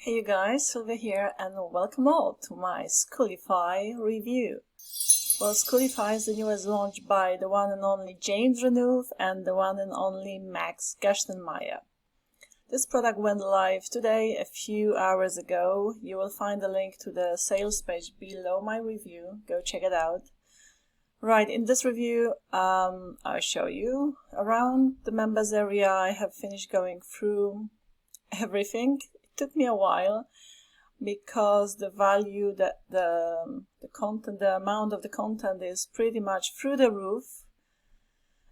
Hey you guys, Sylwia here and welcome all to my Skooolify review. Well, Skooolify is the newest launch by the one and only James Renouf and the one and only Max Gerstenmaier. This product went live today, a few hours ago. You will find the link to the sales page below my review. Go check it out. Right, in this review, I'll show you around the members area. I have finished going through everything. Took me a while because the value that the content, the amount of the content is pretty much through the roof.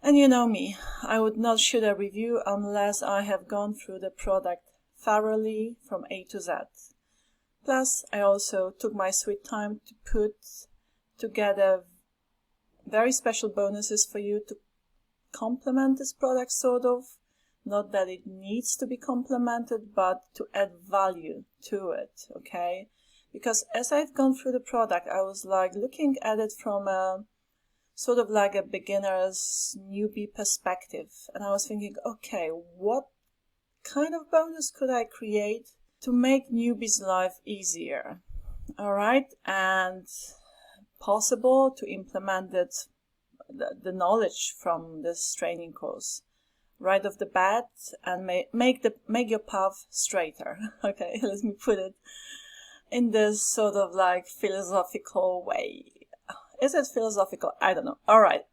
And you know me, I would not shoot a review unless I have gone through the product thoroughly from A to Z. Plus, I also took my sweet time to put together very special bonuses for you to complement this product, sort of. Not that it needs to be complemented, but to add value to it, okay? Because as I've gone through the product, I was like looking at it from a sort of like a beginner's newbie perspective. And I was thinking, okay, what kind of bonus could I create to make newbies' life easier? All right, and possible to implement it, the knowledge from this training course right off the bat and make your path straighter. Okay, let me put it in this sort of like philosophical way. Is it philosophical? I don't know. All right.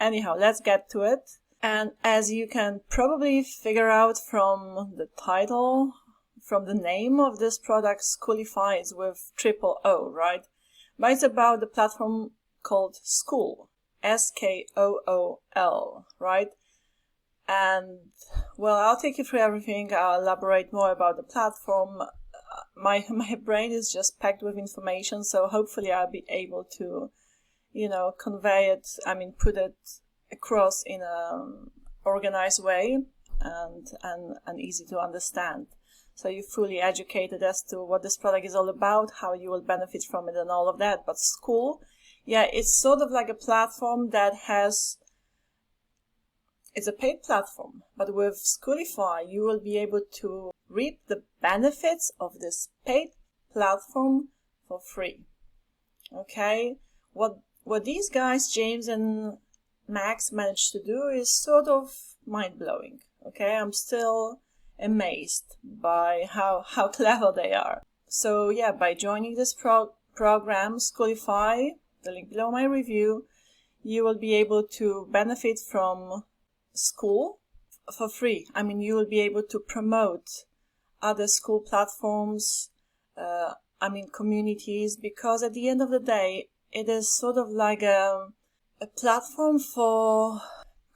Anyhow, let's get to it. And as you can probably figure out from the title, from the name of this product, Skooolify is with triple O, right? But it's about the platform called Skool, S-K-O-O-L, right? And, well, I'll take you through everything. I'll elaborate more about the platform. My brain is just packed with information, so hopefully I'll be able to, convey it, put it across in an organized way and easy to understand. So you're fully educated as to what this product is all about, how you will benefit from it and all of that. But Skool, yeah, it's sort of like a platform that has... It's a paid platform, but with Skooolify, you will be able to reap the benefits of this paid platform for free. Okay? What these guys, James and Max, managed to do is sort of mind-blowing. Okay? I'm still amazed by how clever they are. So yeah, by joining this program, Skooolify, the link below my review, you will be able to benefit from Skool for free. You will be able to promote other Skool platforms, communities, because at the end of the day, it is sort of like a platform for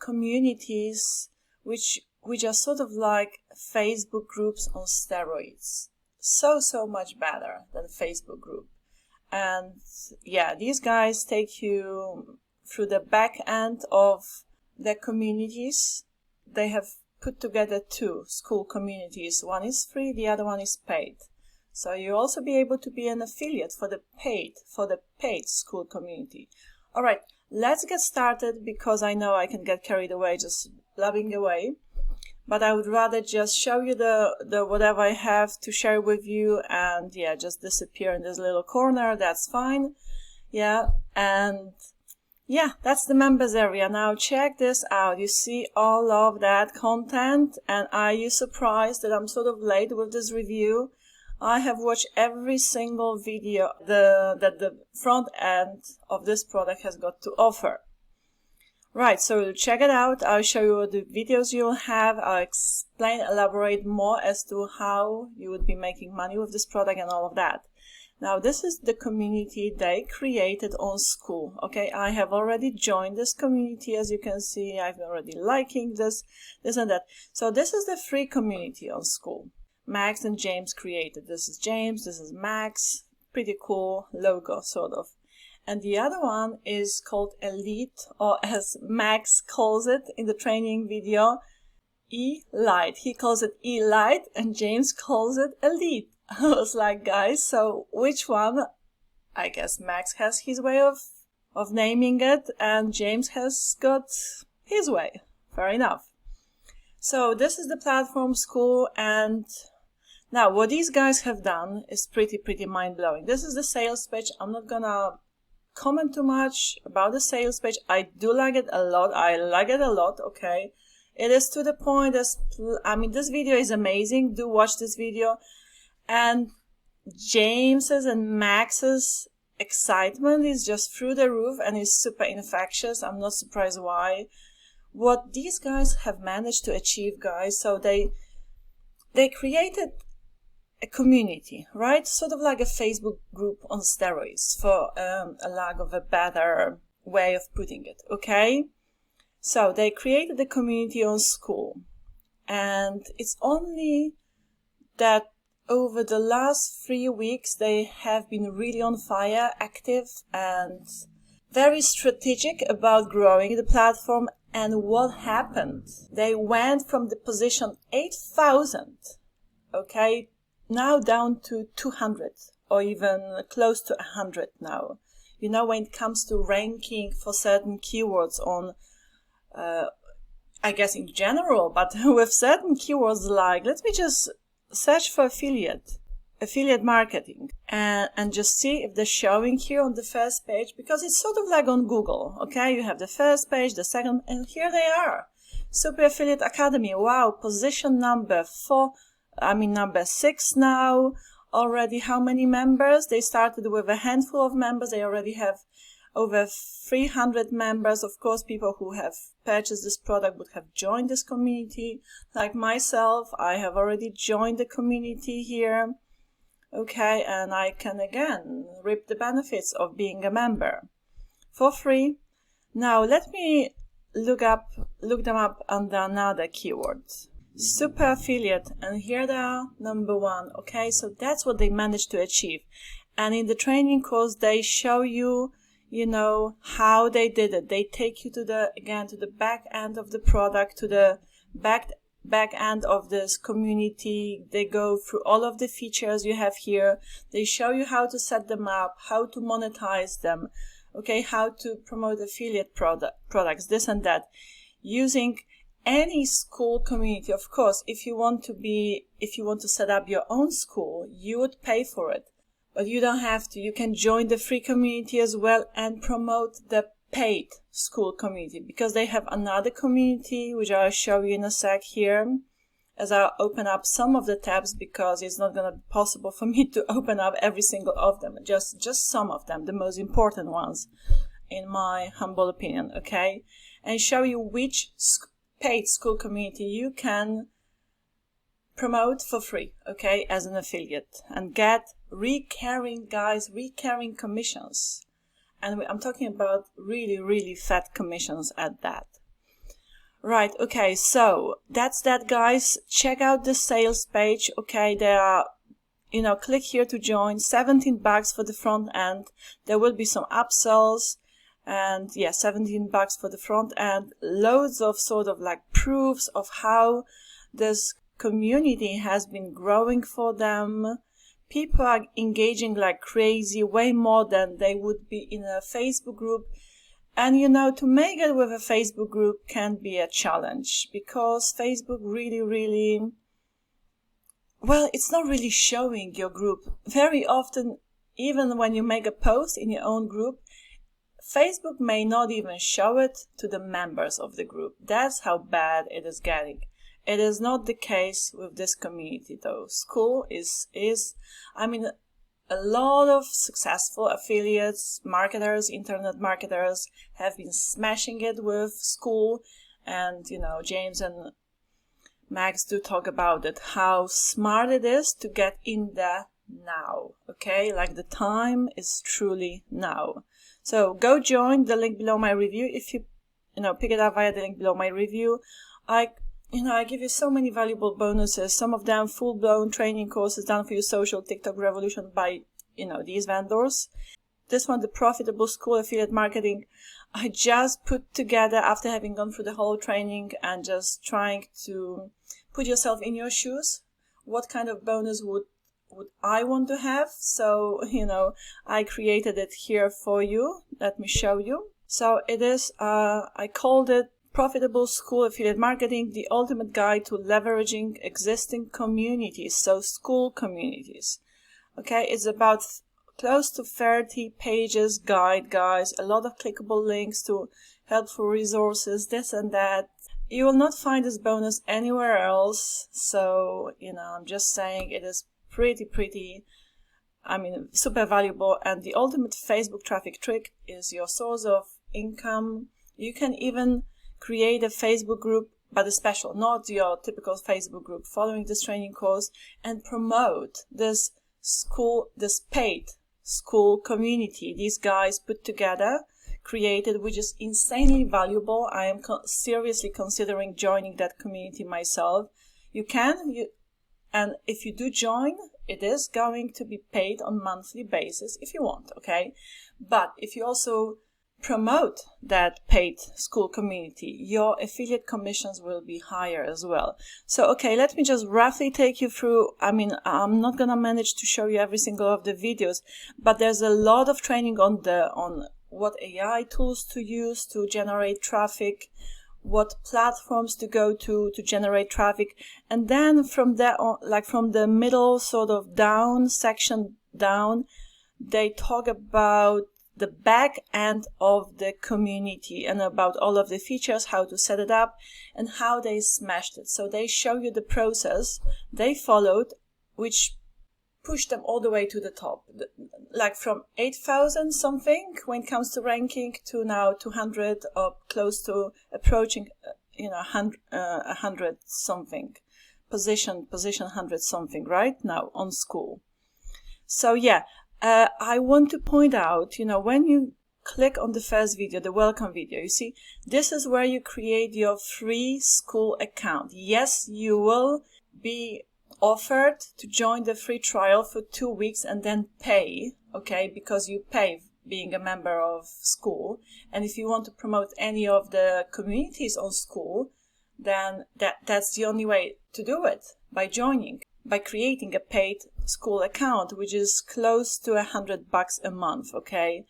communities which are sort of like Facebook groups on steroids. So much better than Facebook group. And yeah, these guys take you through the back end of their communities. They have put together two Skool communities. One is free, the other one is paid. So you'll also be able to be an affiliate for the paid Skool community. All right, let's get started because I know I can get carried away just blabbing away. But I would rather just show you the whatever I have to share with you and yeah, just disappear in this little corner. That's fine. Yeah, and yeah, that's the members area. Now check this out. You see all of that content, and are you surprised that I'm sort of late with this review? I have watched every single video that the front end of this product has got to offer. Right, so check it out. I'll show you the videos you'll have. I'll elaborate more as to how you would be making money with this product and all of that. Now, this is the community they created on Skool. Okay, I have already joined this community. As you can see, I've already liking this and that. So this is the free community on Skool. Max and James created. This is James, this is Max. Pretty cool logo, sort of. And the other one is called Elite, or as Max calls it in the training video, E-Lite. He calls it E-Lite and James calls it Elite. I was like, guys, so which one? I guess Max has his way of naming it and James has got his way. Fair enough. So this is the platform Skool, and Now, what these guys have done is pretty mind-blowing. This is the sales page. I'm not gonna comment too much about the sales page. I do like it a lot. I like it a lot, okay? It is to the point. I mean, this video is amazing. Do watch this video. And James's and Max's excitement is just through the roof and is super infectious. I'm not surprised why. What these guys have managed to achieve, guys, so they created a community, right? Sort of like a Facebook group on steroids, for a lack of a better way of putting it, okay? So they created a community on Skool, and it's only that over the last 3 weeks they have been really on fire, active, and very strategic about growing the platform. And what happened? They went from the position 8,000, okay, now down to 200 or even close to 100 now. You know, when it comes to ranking for certain keywords on, I guess in general, but with certain keywords like, let me just search for affiliate marketing and just see if they're showing here on the first page, because it's sort of like on Google, okay? You have the first page, the second, and here they are. Super Affiliate Academy, wow, position number 6 now. Already how many members? They started with a handful of members. They already have over 300 members. Of course, people who have purchased this product would have joined this community. Like myself, I have already joined the community here. Okay, and I can again reap the benefits of being a member for free. Now let me look them up under another keyword. Super affiliate, and here they are, number 1. Okay, so that's what they managed to achieve. And in the training course, they show you, you know, how they did it. They take you to the back end of the product, to the back end of this community. They go through all of the features you have here. They show you how to set them up, how to monetize them, okay, how to promote affiliate products, this and that, using any school community. Of course, if you want to set up your own school, you would pay for it, but you don't have to. You can join the free community as well and promote the paid school community, because they have another community which I'll show you in a sec here as I open up some of the tabs, because it's not going to be possible for me to open up every single of them, just some of them, the most important ones in my humble opinion, okay, and show you which paid school community you can promote for free, okay, as an affiliate, and get recurring commissions. And I'm talking about really fat commissions at that. Right, okay, so that's that, guys. Check out the sales page, okay? There are, you know, click here to join. $17 for the front end. There will be some upsells. And yeah, $17 for the front end. Loads of sort of like proofs of how this community has been growing for them. People are engaging like crazy, way more than they would be in a Facebook group. And you know, to make it with a Facebook group can be a challenge, because Facebook really, well, it's not really showing your group. Very often, even when you make a post in your own group, Facebook may not even show it to the members of the group. That's how bad it is getting. It is not the case with this community though. Skool is I mean, a lot of successful affiliates, marketers, internet marketers have been smashing it with Skool, and you know, James and Max do talk about it, how smart it is to get in there now, okay? Like the time is truly now. So go join the link below my review. If you pick it up via the link below my review, I give you so many valuable bonuses, some of them full-blown training courses done for you, social TikTok revolution by, these vendors. This one, the profitable Skool affiliate marketing, I just put together after having gone through the whole training and just trying to put yourself in your shoes. What kind of bonus would I want to have? So, I created it here for you. Let me show you. So it is, I called it Profitable School Affiliate Marketing, the ultimate guide to leveraging existing communities, so school communities. Okay, it's about close to 30 pages guide, guys, a lot of clickable links to helpful resources, this and that. You will not find this bonus anywhere else, so, I'm just saying it is pretty, super valuable. And the ultimate Facebook traffic trick is your source of income. You can even create a Facebook group, but a special, not your typical Facebook group, following this training course, and promote this paid school community these guys put together, created, which is insanely valuable. I am seriously considering joining that community myself. And if you do join, it is going to be paid on monthly basis if you want, okay? But if you also promote that paid school community, your affiliate commissions will be higher as well. So, okay, let me just roughly take you through. I'm not gonna manage to show you every single of the videos, but there's a lot of training on what AI tools to use to generate traffic, what platforms to go to generate traffic, and then from there on, like from the middle sort of section down, they talk about the back end of the community and about all of the features, how to set it up, and how they smashed it. So they show you the process they followed, which pushed them all the way to the top, like from 8,000 something when it comes to ranking to now 200 or close to approaching 100 something position 100 something right now on Skool. So yeah, I want to point out, when you click on the first video, the welcome video, you see, this is where you create your free Skool account. Yes, you will be offered to join the free trial for 2 weeks and then pay, okay, because you pay being a member of Skool. And if you want to promote any of the communities on Skool, then that's the only way to do it, by joining, by creating a paid Skool account, which is close to $100 a month, okay?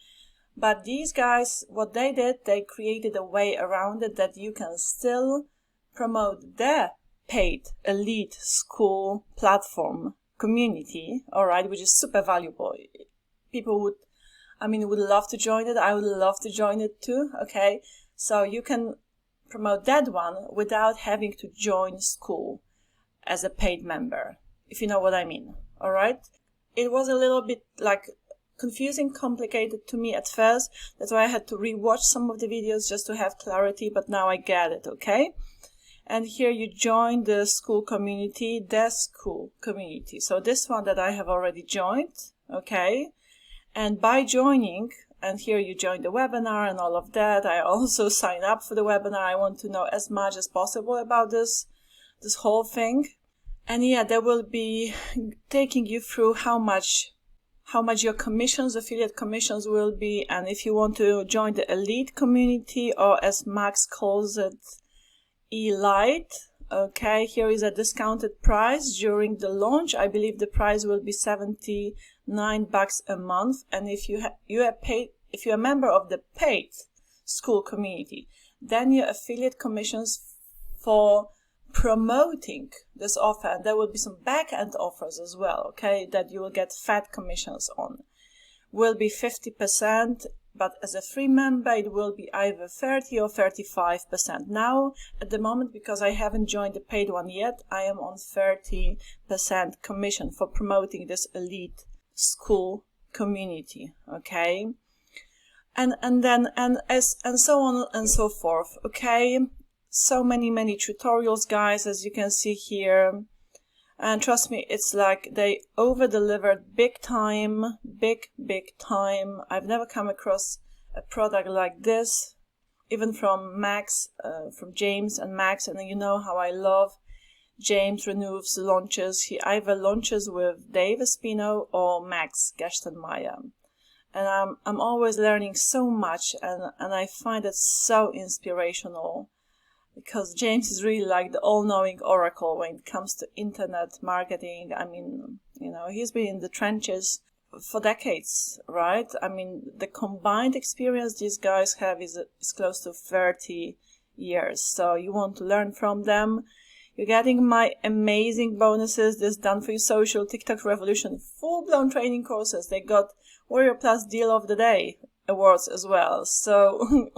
But these guys, what they did, they created a way around it that you can still promote their paid elite school platform community, all right, which is super valuable. People would love to join it. I would love to join it too, okay? So you can promote that one without having to join Skool as a paid member, if you know what I mean, all right? It was a little bit like confusing, complicated to me at first. That's why I had to rewatch some of the videos just to have clarity, but now I get it, okay? And here you join the Skool community, the Skool community. So this one that I have already joined, okay? And by joining, and here you join the webinar and all of that, I also sign up for the webinar. I want to know as much as possible about this whole thing. And yeah, they will be taking you through how much your commissions, affiliate commissions will be. And if you want to join the elite community, or as Max calls it, Elite, okay, here is a discounted price during the launch. I believe the price will be $79 a month. And if if you're a member of the paid Skool community, then your affiliate commissions for promoting this offer, and there will be some back-end offers as well, okay, that you will get fat commissions on, will be 50%, but as a free member it will be either 30 or 35%. Now, at the moment, because I haven't joined the paid one yet, I am on 30% commission for promoting this elite Skool community, okay, and so on and so forth, okay. So many tutorials, guys, as you can see here. And trust me, it's like they over-delivered big time, big time. I've never come across a product like this, even from Max, from James and Max. And you know how I love James Renouve's launches. He either launches with Dave Espino or Max Gerstenmaier. And I'm always learning so much, and I find it so inspirational. Because James is really like the all-knowing oracle when it comes to internet marketing. I mean, he's been in the trenches for decades, right? I mean, the combined experience these guys have is close to 30 years. So you want to learn from them. You're getting my amazing bonuses, this Done For You Social, TikTok Revolution, full-blown training courses. They got Warrior Plus Deal of the Day awards as well. So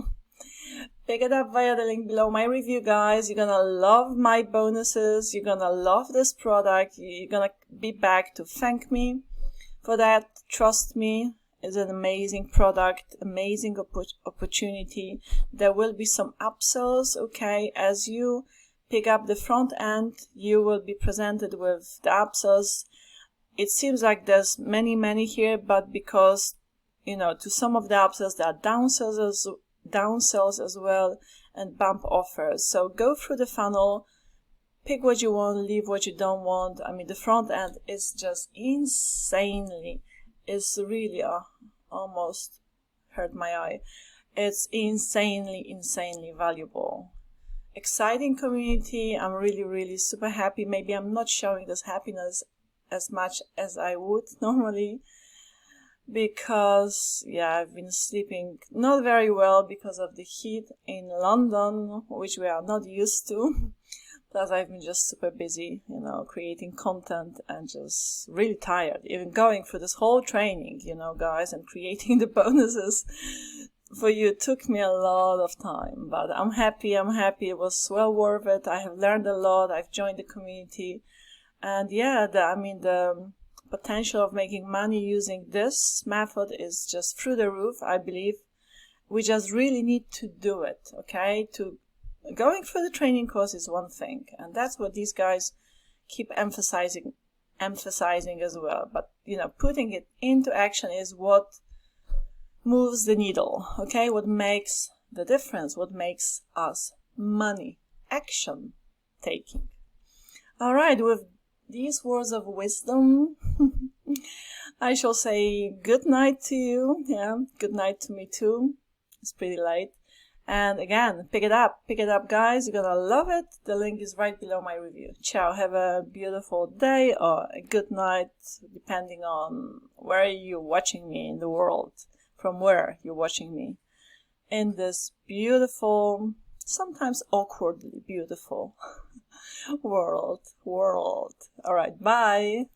pick it up via the link below my review, guys. You're gonna love my bonuses. You're gonna love this product. You're gonna be back to thank me for that. Trust me, it's an amazing product, amazing opportunity. There will be some upsells, okay? As you pick up the front end, you will be presented with the upsells. It seems like there's many here, but because, you know, to some of the upsells there are downsells as well, and bump offers. So go through the funnel, pick what you want, leave what you don't want. I mean, the front end is just insanely, it's really almost hurt my eye. It's insanely valuable. Exciting community. I'm really super happy. Maybe I'm not showing this happiness as much as I would normally, because yeah, I've been sleeping not very well because of the heat in London, which we are not used to. Plus I've been just super busy, you know, creating content and just really tired. Even going through this whole training, you know, guys, and creating the bonuses for you took me a lot of time. But I'm happy. It was well worth it. I have learned a lot. I've joined the community. And yeah, the potential of making money using this method is just through the roof, I believe. We just really need to do it, okay? Going through the training course is one thing, and that's what these guys keep emphasizing as well. But, you know, putting it into action is what moves the needle, okay? What makes the difference, what makes us money, action taking. All right, with these words of wisdom, I shall say good night to you. Yeah, good night to me too. It's pretty late. And again, pick it up, guys. You're gonna love it. The link is right below my review. Ciao. Have a beautiful day or a good night, depending on where you're watching me in the world, from where you're watching me in this beautiful, sometimes awkwardly beautiful world. All right, bye.